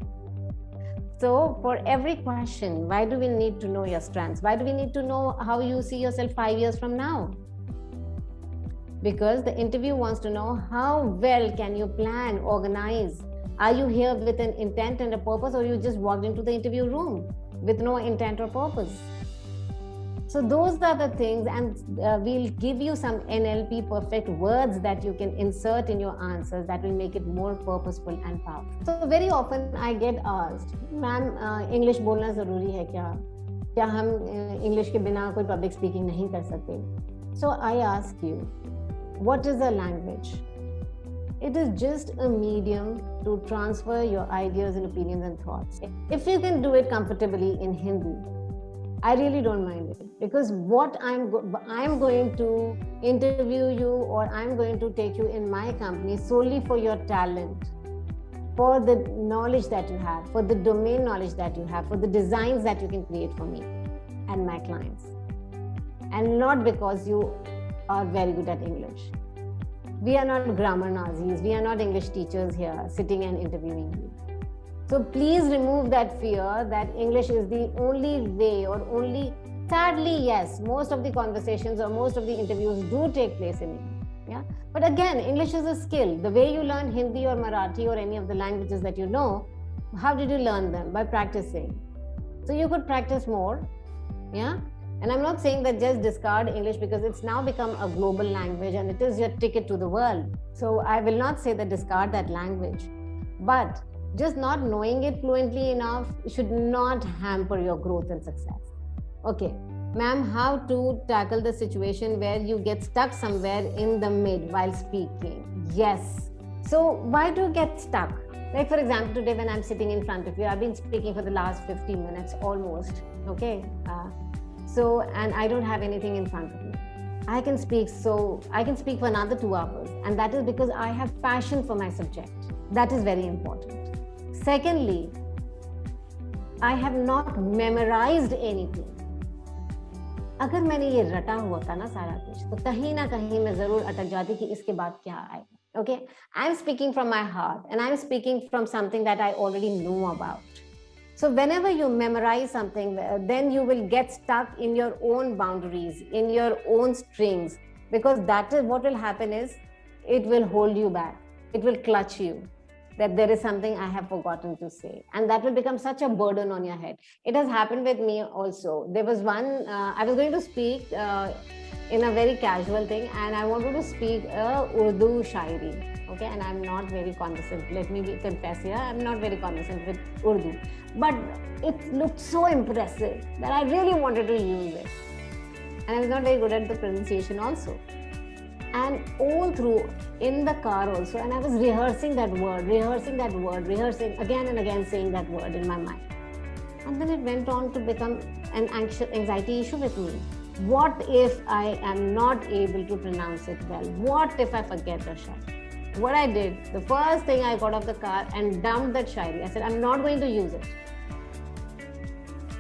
So for every question, why do we need to know your strengths? Why do we need to know how you see yourself 5 years from now? Because the interview wants to know how well can you plan, organize. Are you here with an intent and a purpose, or you just walked into the interview room with no intent or purpose? So those are the things, and we'll give you some NLP perfect words that you can insert in your answers that will make it more purposeful and powerful. So very often I get asked, ma'am, English बोलना ज़रूरी है क्या? क्या हम English के बिना कोई public speaking नहीं कर सकते? So I ask you, what is a language? It is just a medium to transfer your ideas and opinions and thoughts. If you can do it comfortably in Hindi, I really don't mind it, because what I'm going to interview you, or I'm going to take you in my company solely for your talent, for the knowledge that you have, for the domain knowledge that you have, for the designs that you can create for me and my clients, and not because you are very good at English. We are not grammar Nazis. We are not English teachers here sitting and interviewing you. So please remove that fear that English is the only way, or only, sadly, yes, most of the conversations or most of the interviews do take place in English. Yeah? But again, English is a skill. The way you learn Hindi or Marathi or any of the languages that you know, how did you learn them? By practicing. So you could practice more. Yeah. And I'm not saying that just discard English, because it's now become a global language and it is your ticket to the world. So I will not say that discard that language, but just not knowing it fluently enough should not hamper your growth and success. Okay, ma'am, how to tackle the situation where you get stuck somewhere in the mid while speaking? Yes. So why do you get stuck? Like, for example, today when I'm sitting in front of you, I've been speaking for the last 15 minutes almost. Okay. And I don't have anything in front of me. I can speak for another 2 hours. And that is because I have passion for my subject. That is very important. Secondly, I have not memorized anything. अगर मैंने ये रटा हुआ था ना सारा कुछ, तो कहीं ना कहीं मैं जरूर अटक जाती कि इसके बाद क्या आएगा. Okay, I'm speaking from my heart, and I'm speaking from something that I already know about. So whenever you memorize something, then you will get stuck in your own boundaries, in your own strings, because that is what will happen is it will hold you back. It will clutch you. that there is something I have forgotten to say. And that will become such a burden on your head. It has happened with me also. There was one, I was going to speak in a very casual thing, and I wanted to speak Urdu shairi. Okay, and I'm not very conversant. Let me confess here, I'm not very conversant with Urdu. But it looked so impressive that I really wanted to use it. And I was not very good at the pronunciation also. And all through in the car also, and I was rehearsing that word, rehearsing again and again, saying that word in my mind. And then it went on to become an anxiety issue with me. What if I am not able to pronounce it well? What if I forget the shairi? What I did, the first thing I got off the car and dumped that shairi. I said, I'm not going to use it.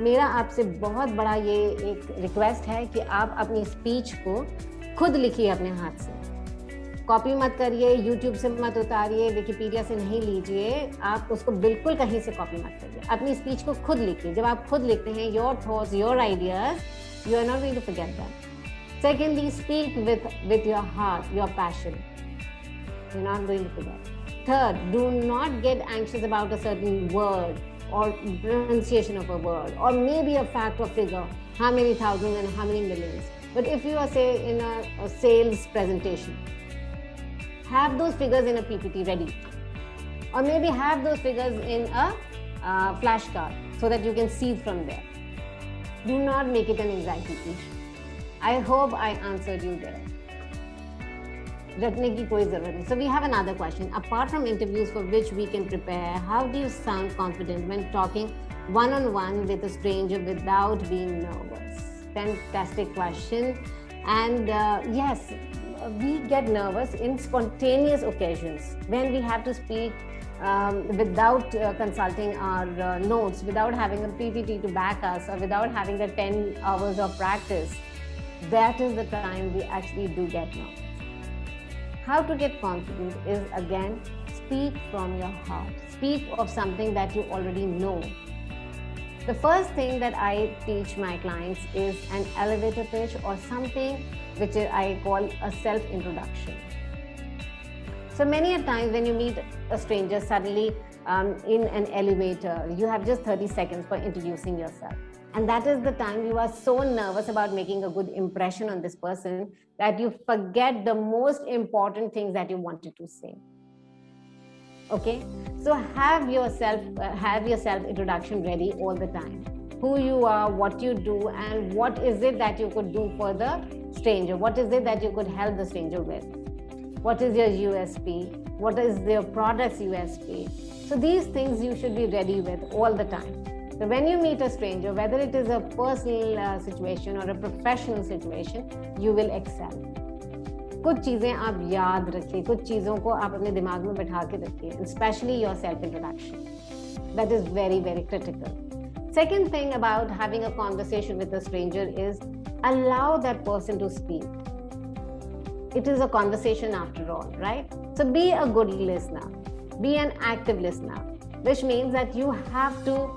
मेरा आपसे बहुत बड़ा ये एक request है कि आप अपनी स्पीच को खुद लिखिए अपने हाथ से. कॉपी मत करिए, यूट्यूब से मत उतारिए, विकिपीडिया से नहीं लीजिए, आप उसको बिल्कुल कहीं से कॉपी मत करिए. अपनी स्पीच को खुद लिखिए. जब आप खुद लिखते हैं, your thoughts, your ideas, you are not going to forget that. Secondly, speak with your heart, your passion. You're not going to forget. Third, do not get anxious about a certain word or pronunciation of a word, or maybe a fact or figure, how many thousands and how many millions. But if you are, say, in a sales presentation, have those figures in a PPT ready, or maybe have those figures in a flashcard so that you can see from there. Do not make it an anxiety issue. I hope I answered you there. रटने की कोई ज़रूरत नहीं. So we have another question. Apart from interviews for which we can prepare, how do you sound confident when talking one-on-one with a stranger without being nervous? Fantastic question. And yes, we get nervous in spontaneous occasions when we have to speak without consulting our notes, without having a PPT to back us, or without having the 10 hours of practice. That is the time we actually do get nervous. How to get confident is, again, speak from your heart. Speak of something that you already know. The first thing that I teach my clients is an elevator pitch, or something which I call a self-introduction. So many a times when you meet a stranger suddenly in an elevator, you have just 30 seconds for introducing yourself. And that is the time you are so nervous about making a good impression on this person that you forget the most important things that you wanted to say. Okay, so have your self introduction ready all the time. Who you are, what you do, and what is it that you could do for the stranger? What is it that you could help the stranger with? What is your USP? What is your product's USP? So these things you should be ready with all the time. So when you meet a stranger, whether it is a personal situation or a professional situation, you will excel. कुछ चीजें आप याद रखिए, कुछ चीजों को आप अपने दिमाग में बैठा के रखिए, especially your self-introduction. That is very, very critical. Second thing about having a conversation with a stranger is allow that person to speak. It is a conversation after all, right? So be a good listener, be an active listener, which means that you have to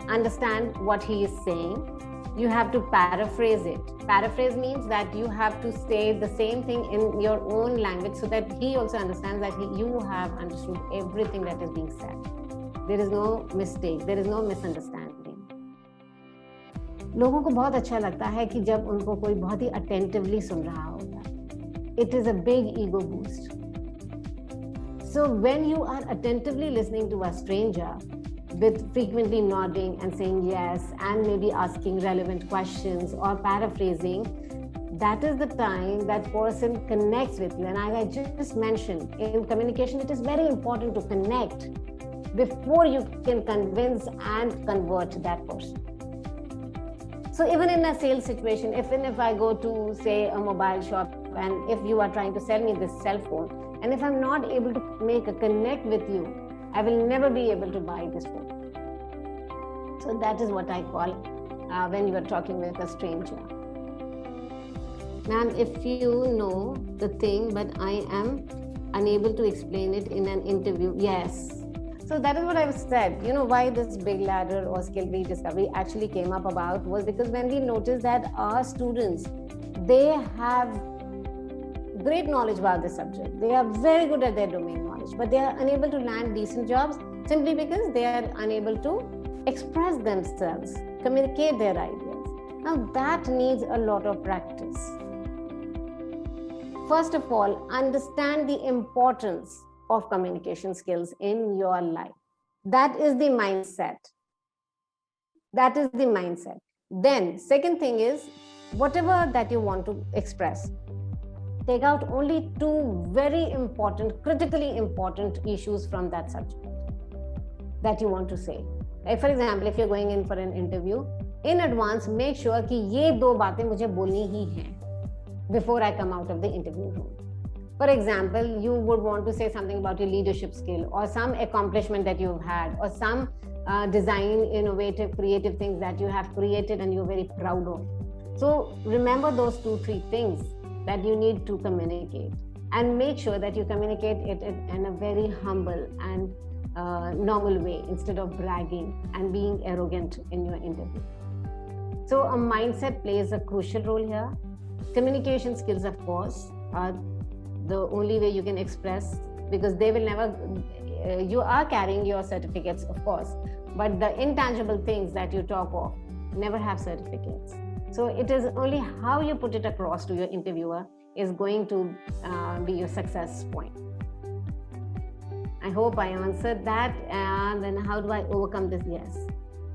understand what he is saying. You have to paraphrase it. Paraphrase means that you have to say the same thing in your own language so that he also understands that you have understood everything that is being said. There is no mistake, there is no misunderstanding. लोगों को बहुत अच्छा लगता है कि जब उनको कोई बहुत ही attentively सुन रहा होता है. It is a big ego boost. So when you are attentively listening to a stranger, with frequently nodding and saying yes, and maybe asking relevant questions or paraphrasing, that is the time that person connects with you. And as I just mentioned, in communication, it is very important to connect before you can convince and convert that person. So even in a sales situation, even if I go to, say, a mobile shop, and if you are trying to sell me this cell phone, and if I'm not able to make a connect with you, I will never be able to buy this phone. So that is what I call when you are talking with a stranger. Ma'am, if you know the thing, but I am unable to explain it in an interview, yes. So that is what I've said. You know why this Big Ladder or Skill Rediscovery actually came up about was because when we noticed that our students, they have great knowledge about the subject. They are very good at their domain knowledge, but they are unable to land decent jobs simply because they are unable to express themselves, communicate their ideas. Now that needs a lot of practice. First of all, understand the importance of communication skills in your life. That is the mindset. That is the mindset. Then, second thing is, whatever that you want to express, take out only 2 very important, critically important issues from that subject that you want to say. Like for example, if you're going in for an interview, in advance, make sure कि ये 2 बातें मुझे बोलनी ही हैं before I come out of the interview room. For example, you would want to say something about your leadership skill or some accomplishment that you've had or some design, innovative, creative things that you have created and you're very proud of. So remember those 2-3 things that you need to communicate, and make sure that you communicate it in a very humble and normal way instead of bragging and being arrogant in your interview. So a mindset plays a crucial role here. Communication skills, of course, are the only way you can express, because they will never, you are carrying your certificates, of course, but the intangible things that you talk of never have certificates. So it is only how you put it across to your interviewer is going to be your success point. I hope I answered that. And then how do I overcome this? Yes.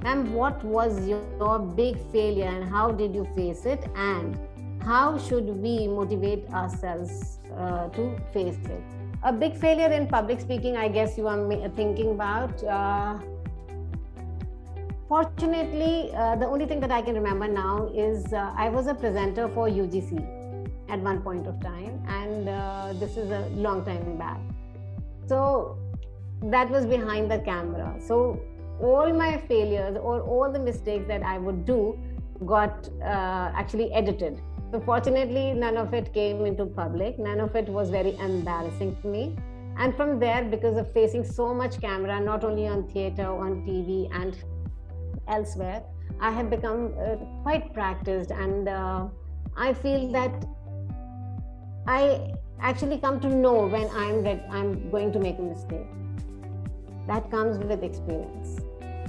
And what was your big failure and how did you face it? And how should we motivate ourselves to face it? A big failure in public speaking, I guess you are thinking about. Fortunately, the only thing that I can remember now is I was a presenter for UGC at one point of time, and this is a long time back. So that was behind the camera. So all my failures or all the mistakes that I would do got actually edited. So fortunately, none of it came into public. None of it was very embarrassing for me. And from there, because of facing so much camera, not only on theater, on TV and elsewhere, I have become quite practiced, and I feel that I actually come to know when I'm going to make a mistake. That comes with experience.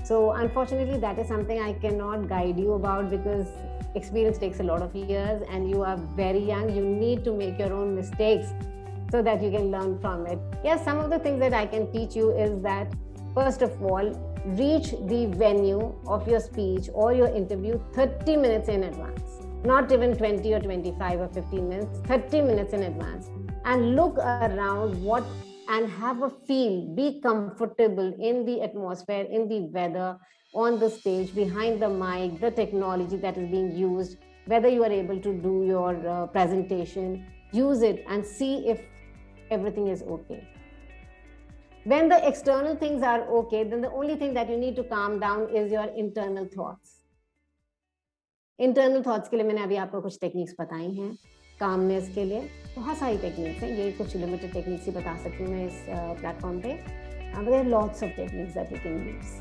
So unfortunately, that is something I cannot guide you about, because experience takes a lot of years and you are very young. You need to make your own mistakes so that you can learn from it. Yes, some of the things that I can teach you is that, first of all, reach the venue of your speech or your interview 30 minutes in advance, not even 20 or 25 or 15 minutes, 30 minutes in advance, and look around and have a feel, be comfortable in the atmosphere, in the weather, on the stage, behind the mic, the technology that is being used, whether you are able to do your presentation, use it and see if everything is okay. When the external things are okay, then the only thing that you need to calm down is your internal thoughts. Internal thoughts के लिए मैंने अभी आपको कुछ techniques बताई हैं. Calmness के लिए बहुत सारी टेक्निक्स हैं. ये कुछ लिमिटेड टेक्निक्स ही बता सकती हूँ मैं इस प्लेटफॉर्म पे. But there are lots of techniques that you can use,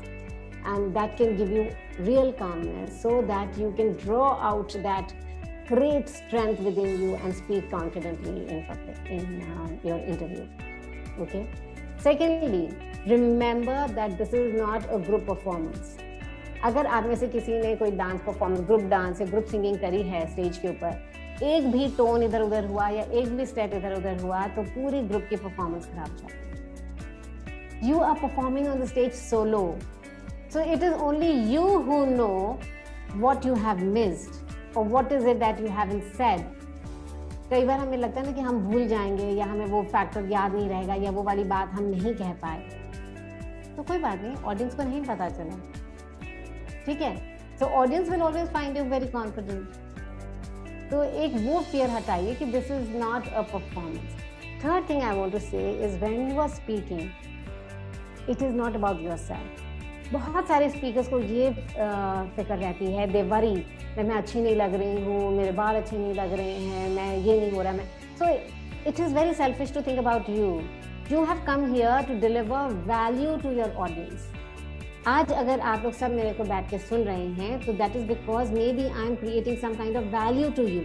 and that can give you real calmness, so that you can draw out that great strength within you and speak confidently in public in your interview. Okay. Secondly, remember that this is not a group performance. अगर आप में से किसी ने कोई dance performance, group dance या group singing करी है स्टेज के ऊपर, एक भी टोन इधर उधर हुआ या एक भी स्टेप इधर उधर हुआ तो पूरी ग्रुप की परफॉर्मेंस खराब जाती है. You are performing on the stage solo, so it is only you who know what you have missed or what is it that you haven't said. कई बार हमें लगता है ना कि हम भूल जाएंगे या हमें वो फैक्टर याद नहीं रहेगा या वो वाली बात हम नहीं कह पाए, तो कोई बात नहीं, ऑडियंस को नहीं पता चला, ठीक है. So audience will always find you very confident. तो एक वो फियर हटाइए कि this is not a performance. Third thing I want to say is when you are speaking, it is not about yourself. बहुत सारे स्पीकर्स को ये फिक्र रहती है, दे वरी, मैं अच्छी नहीं लग रही हूँ, मेरे बाल अच्छे नहीं लग रहे हैं, मैं ये नहीं हो रहा, मैं. So it is very selfish to think about you. You have come here to deliver value to your audience. आज अगर आप लोग सब मेरे को बैठ के सुन रहे हैं तो that is because maybe I am creating some kind of value to you,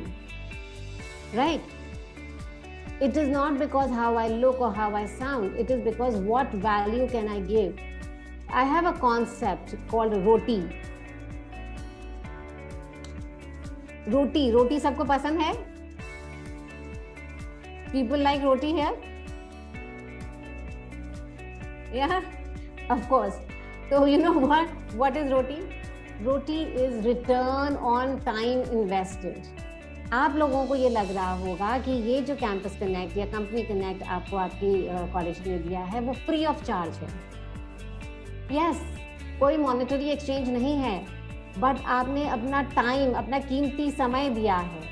right. It is not because how I look or how I sound. It is because what value can I give? I have a concept called roti. Roti सबको पसंद है? People like roti here? Yeah, of course. So you know what? What is roti? Roti is return on time invested. आप लोगों को ये लग रहा होगा कि ये जो कैंपस कनेक्ट या कंपनी कनेक्ट आपको आपकी कॉलेज ने दिया है वो फ्री ऑफ चार्ज है. यस, कोई मॉनेटरी एक्सचेंज नहीं है, बट आपने अपना टाइम, अपना कीमती समय दिया है.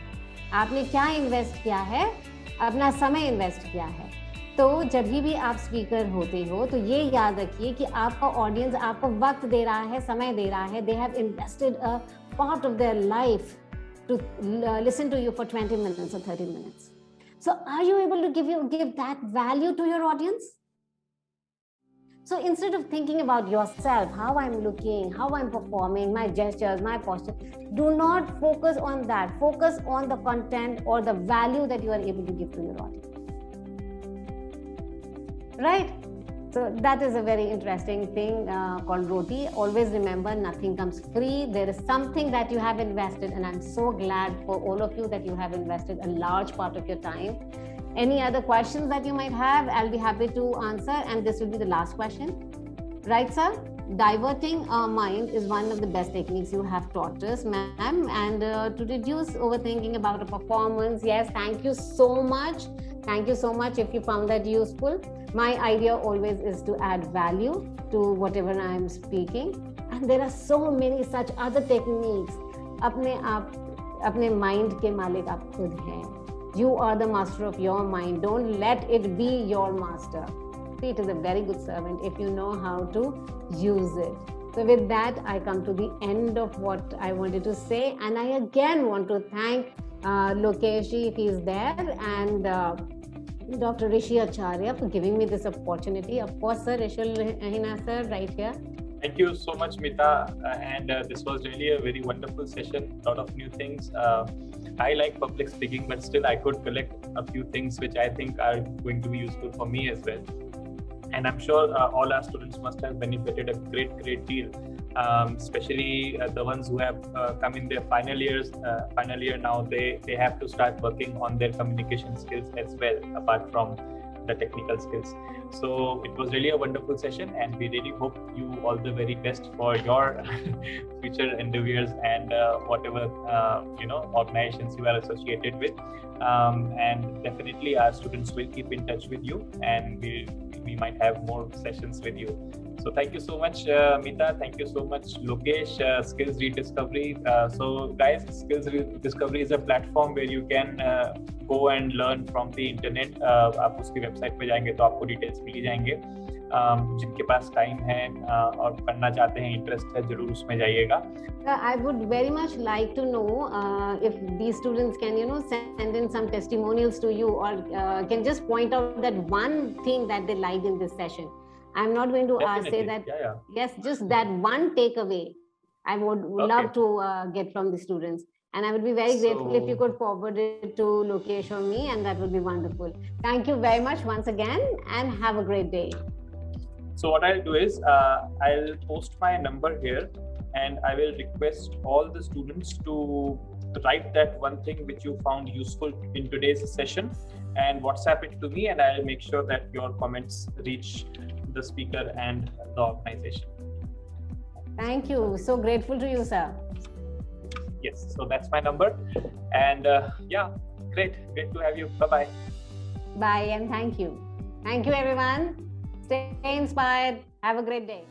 आपने क्या इन्वेस्ट किया है? अपना समय इन्वेस्ट किया है. तो जब भी आप स्पीकर होते हो तो ये याद रखिए कि आपका ऑडियंस आपको वक्त दे रहा है, समय दे रहा है. They have invested a part of their life to listen to you for 20 minutes or 30 minutes. So are you able to give that value to your audience? So instead of thinking about yourself, how I'm looking, how I'm performing, my gestures, my posture, do not focus on that. Focus on the content or the value that you are able to give to your audience. Right? So that is a very interesting thing called roti. Always remember, nothing comes free. There is something that you have invested, and I'm so glad for all of you that you have invested a large part of your time. Any other questions that you might have, I'll be happy to answer, and this will be the last question. Right, sir? Diverting our mind is one of the best techniques you have taught us, ma'am, and to reduce overthinking about a performance. Yes, thank you so much. Thank you so much if you found that useful. My idea always is to add value to whatever I am speaking. And there are so many such other techniques. अपने mind के मालिक आप खुद हैं. You are the master of your mind. Don't let it be your master. It is a very good servant if you know how to use it. So with that, I come to the end of what I wanted to say. And I again want to thank Lokesh if he is there, and Dr. Rishi Acharya for giving me this opportunity. Of course, sir, Rishul Hina sir, right here. Thank you so much, Mita. And this was really a very wonderful session. A lot of new things. I like public speaking, but still I could collect a few things which I think are going to be useful for me as well. And I'm sure all our students must have benefited a great deal, especially the ones who have come in their final year now. They have to start working on their communication skills as well, apart from the technical skills. So it was really a wonderful session, and we really hope you all the very best for your future endeavors and whatever organizations you are associated with. And definitely our students will keep in touch with you, and we might have more sessions with you. So thank you so much, Mita. Thank you so much, Lokesh. Skills Rediscovery. So guys, Skills Rediscovery is a platform where you can go and learn from the internet. आप उसकी website पे जाएंगे तो आपको details मिल जाएंगे. जिनके पास time है और पढ़ना चाहते हैं, इंटरेस्ट है, जरूर उसमें जाइएगा. I would very much like to know if these students can, send in some testimonials to you, or can just point out that one thing that they liked in this session. I'm not going to say that. Yeah. Yes, just that one takeaway I would love to get from the students. And I would be very grateful if you could forward it to Lokesh or me, and that would be wonderful. Thank you very much once again, and have a great day. So what I'll do is I'll post my number here, and I will request all the students to write that one thing which you found useful in today's session and WhatsApp it to me, and I'll make sure that your comments reach the speaker and the organization. Thank you. So grateful to you, sir. Yes, so that's my number, and great to have you. Bye. Bye, and thank you everyone. Stay inspired. Have a great day.